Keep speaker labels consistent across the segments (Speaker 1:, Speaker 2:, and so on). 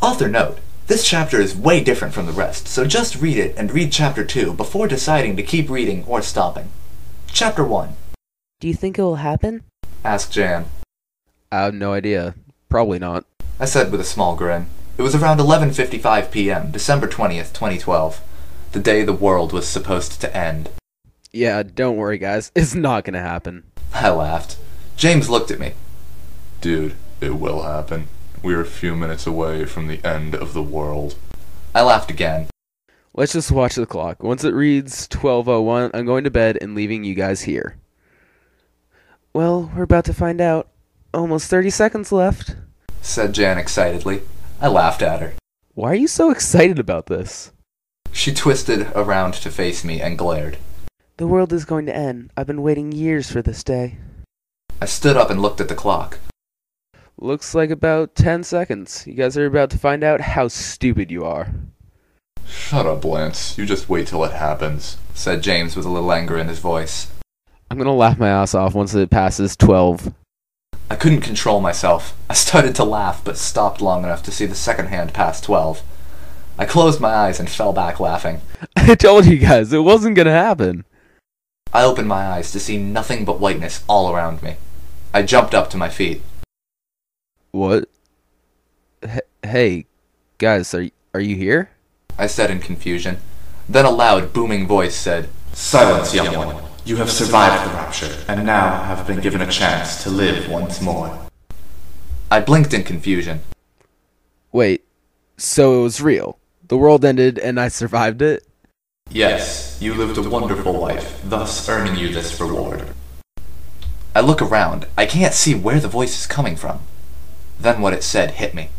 Speaker 1: Author note, this chapter is way different from the rest, so just read it and read chapter 2 before deciding to keep reading or stopping. Chapter 1.
Speaker 2: Do you think it will happen?
Speaker 1: Asked Jan.
Speaker 3: I have no idea. Probably not.
Speaker 1: I said with a small grin. It was around 11:55 p.m., December 20th, 2012. The day the world was supposed to end.
Speaker 3: Yeah, don't worry guys, it's not gonna happen.
Speaker 1: I laughed. James looked at me.
Speaker 4: Dude, it will happen. We're a few minutes away from the end of the world.
Speaker 1: I laughed again.
Speaker 3: Let's just watch the clock. Once it reads 12:01, I'm going to bed and leaving you guys here.
Speaker 2: Well, we're about to find out. Almost 30 seconds left,
Speaker 1: said Jan excitedly. I laughed at her.
Speaker 3: Why are you so excited about this?
Speaker 1: She twisted around to face me and glared.
Speaker 2: The world is going to end. I've been waiting years for this day.
Speaker 1: I stood up and looked at the clock.
Speaker 3: Looks like about 10 seconds. You guys are about to find out how stupid you are.
Speaker 4: Shut up, Lance. You just wait till it happens,
Speaker 1: said James with a little anger in his voice.
Speaker 3: I'm gonna laugh my ass off once it passes 12.
Speaker 1: I couldn't control myself. I started to laugh, but stopped long enough to see the second hand pass 12. I closed my eyes and fell back laughing.
Speaker 3: I told you guys, it wasn't gonna happen.
Speaker 1: I opened my eyes to see nothing but whiteness all around me. I jumped up to my feet.
Speaker 3: What? Hey, guys, are you here?
Speaker 1: I said in confusion. Then a loud, booming voice said,
Speaker 5: "Silence, young one. You have survived the rapture, and now have been given a chance to live once more."
Speaker 1: I blinked in confusion.
Speaker 3: Wait, so it was real? The world ended and I survived it?
Speaker 5: Yes, you lived a wonderful life, thus earning you this reward.
Speaker 1: I look around. I can't see where the voice is coming from. Then what it said hit me.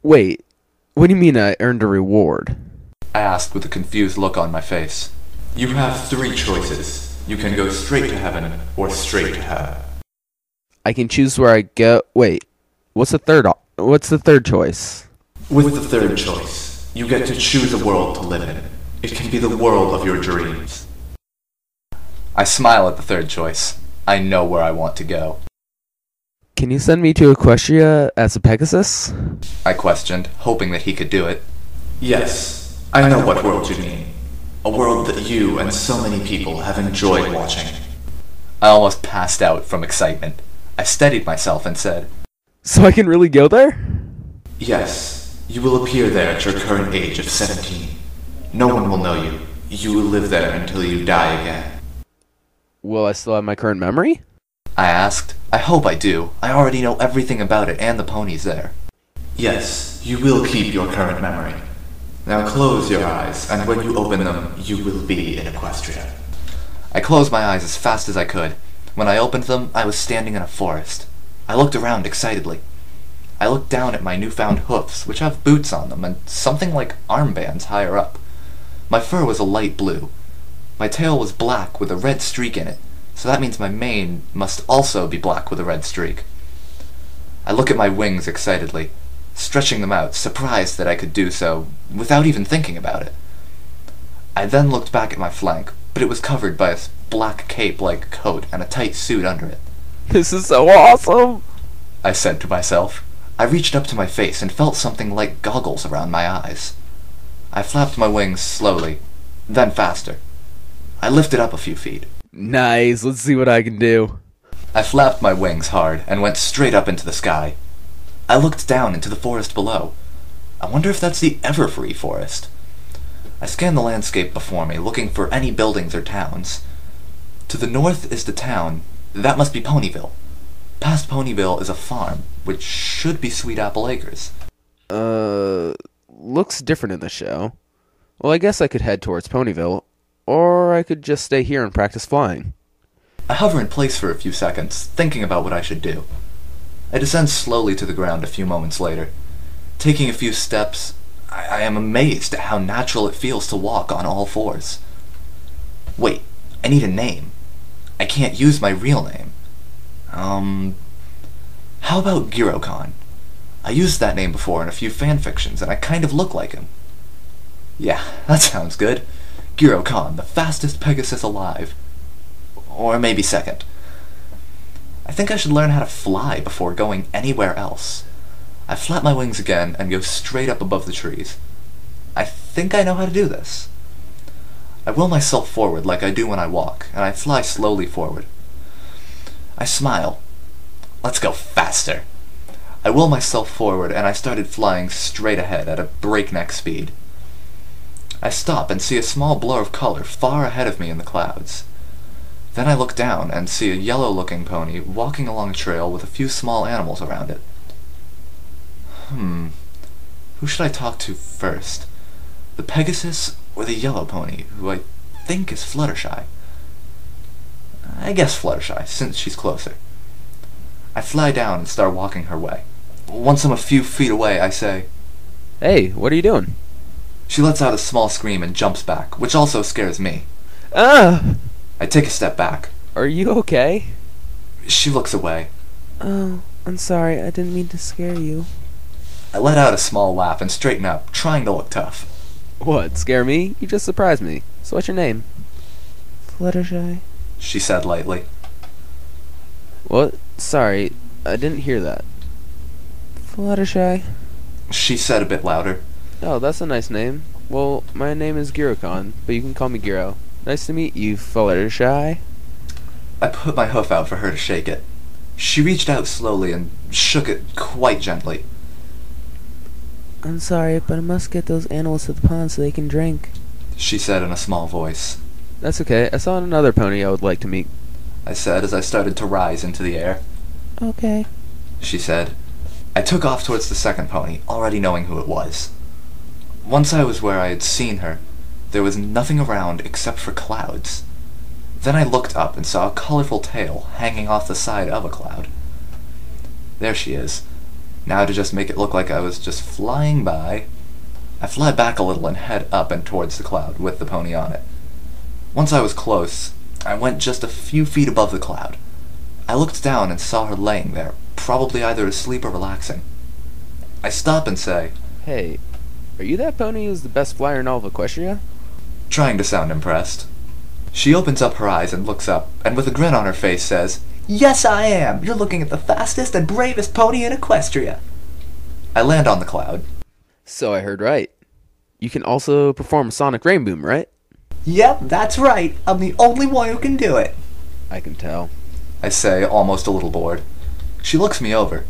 Speaker 3: Wait, what do you mean I earned a reward?
Speaker 1: I asked with a confused look on my face.
Speaker 5: You have 3 choices. You can go straight to heaven, or straight to hell.
Speaker 3: I can choose where I go. Wait, what's the third choice?
Speaker 5: With the third choice, you get to choose a world to live in. It can be the world of your dreams.
Speaker 1: I smile at the third choice. I know where I want to go.
Speaker 3: Can you send me to Equestria as a Pegasus?
Speaker 1: I questioned, hoping that he could do it.
Speaker 5: Yes, I know what world you mean. A world that you and so many people have enjoyed watching.
Speaker 1: I almost passed out from excitement. I steadied myself and said,
Speaker 3: So I can really go there?
Speaker 5: Yes, you will appear there at your current age of 17. No one will know you. You will live there until you die again.
Speaker 3: Will I still have my current memory?
Speaker 1: I asked. I hope I do. I already know everything about it and the ponies there.
Speaker 5: Yes, you will keep your current memory. Now close your eyes, and when you open them, you will be in Equestria.
Speaker 1: I closed my eyes as fast as I could. When I opened them, I was standing in a forest. I looked around excitedly. I looked down at my newfound hoofs, which have boots on them, and something like armbands higher up. My fur was a light blue. My tail was black with a red streak in it, so that means my mane must also be black with a red streak. I look at my wings excitedly, stretching them out, surprised that I could do so without even thinking about it. I then looked back at my flank, but it was covered by a black cape-like coat and a tight suit under it.
Speaker 3: This is so awesome!
Speaker 1: I said to myself. I reached up to my face and felt something like goggles around my eyes. I flapped my wings slowly, then faster. I lifted up a few feet.
Speaker 3: Nice, let's see what I can do.
Speaker 1: I flapped my wings hard and went straight up into the sky. I looked down into the forest below. I wonder if that's the Everfree forest. I scanned the landscape before me, looking for any buildings or towns. To the north is the town. That must be Ponyville. Past Ponyville is a farm, which should be Sweet Apple Acres.
Speaker 3: Looks different in the show. Well, I guess I could head towards Ponyville, or I could just stay here and practice flying.
Speaker 1: I hover in place for a few seconds, thinking about what I should do. I descend slowly to the ground a few moments later. Taking a few steps, I am amazed at how natural it feels to walk on all fours. Wait, I need a name. I can't use my real name. How about Girocon? I used that name before in a few fanfictions, and I kind of look like him. Yeah, that sounds good. Girocon, the fastest Pegasus alive. Or maybe second. I think I should learn how to fly before going anywhere else. I flap my wings again and go straight up above the trees. I think I know how to do this. I will myself forward like I do when I walk, and I fly slowly forward. I smile. Let's go faster. I will myself forward, and I started flying straight ahead at a breakneck speed. I stop and see a small blur of color far ahead of me in the clouds. Then I look down and see a yellow-looking pony walking along a trail with a few small animals around it. Who should I talk to first? The Pegasus or the yellow pony, who I think is Fluttershy? I guess Fluttershy, since she's closer. I fly down and start walking her way. Once I'm a few feet away, I say,
Speaker 3: Hey, what are you doing?
Speaker 1: She lets out a small scream and jumps back, which also scares me.
Speaker 3: Ah!
Speaker 1: I take a step back.
Speaker 3: Are you okay?
Speaker 1: She looks away.
Speaker 2: Oh, I'm sorry. I didn't mean to scare you.
Speaker 1: I let out a small laugh and straighten up, trying to look tough.
Speaker 3: What, scare me? You just surprised me. So what's your name?
Speaker 2: Fluttershy.
Speaker 1: She said lightly.
Speaker 3: What? Sorry, I didn't hear that.
Speaker 2: Fluttershy.
Speaker 1: She said a bit louder.
Speaker 3: Oh, that's a nice name. Well, my name is Girocon, but you can call me Giro. Nice to meet you, Fluttershy.
Speaker 1: I put my hoof out for her to shake it. She reached out slowly and shook it quite gently.
Speaker 2: I'm sorry, but I must get those animals to the pond so they can drink.
Speaker 1: She said in a small voice.
Speaker 3: That's okay. I saw another pony I would like to meet.
Speaker 1: I said as I started to rise into the air.
Speaker 2: Okay.
Speaker 1: She said. I took off towards the second pony, already knowing who it was. Once I was where I had seen her, there was nothing around except for clouds. Then I looked up and saw a colorful tail hanging off the side of a cloud. There she is. Now to just make it look like I was just flying by, I fly back a little and head up and towards the cloud with the pony on it. Once I was close, I went just a few feet above the cloud. I looked down and saw her laying there, probably either asleep or relaxing. I stop and say,
Speaker 3: Hey, are you that pony who's the best flyer in all of Equestria?
Speaker 1: trying to sound impressed. She opens up her eyes and looks up, and with a grin on her face says, Yes, I am! You're looking at the fastest and bravest pony in Equestria! I land on the cloud.
Speaker 3: So I heard right. You can also perform a sonic rain boom, right?
Speaker 1: Yep, that's right. I'm the only one who can do it.
Speaker 3: I can tell.
Speaker 1: I say, almost a little bored. She looks me over.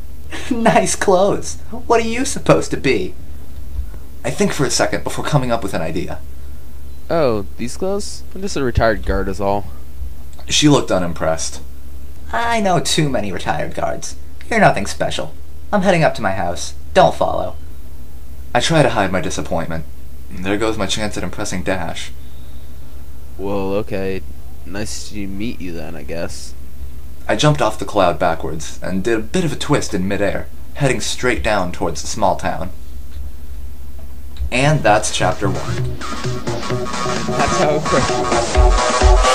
Speaker 1: Nice clothes. What are you supposed to be? I think for a second before coming up with an idea.
Speaker 3: Oh, these clothes? I'm just a retired guard is all.
Speaker 1: She looked unimpressed. I know too many retired guards. You're nothing special. I'm heading up to my house. Don't follow. I try to hide my disappointment. There goes my chance at impressing Dash.
Speaker 3: Well, okay. Nice to meet you then, I guess.
Speaker 1: I jumped off the cloud backwards and did a bit of a twist in midair, heading straight down towards the small town. And that's chapter 1.
Speaker 3: That's how it works.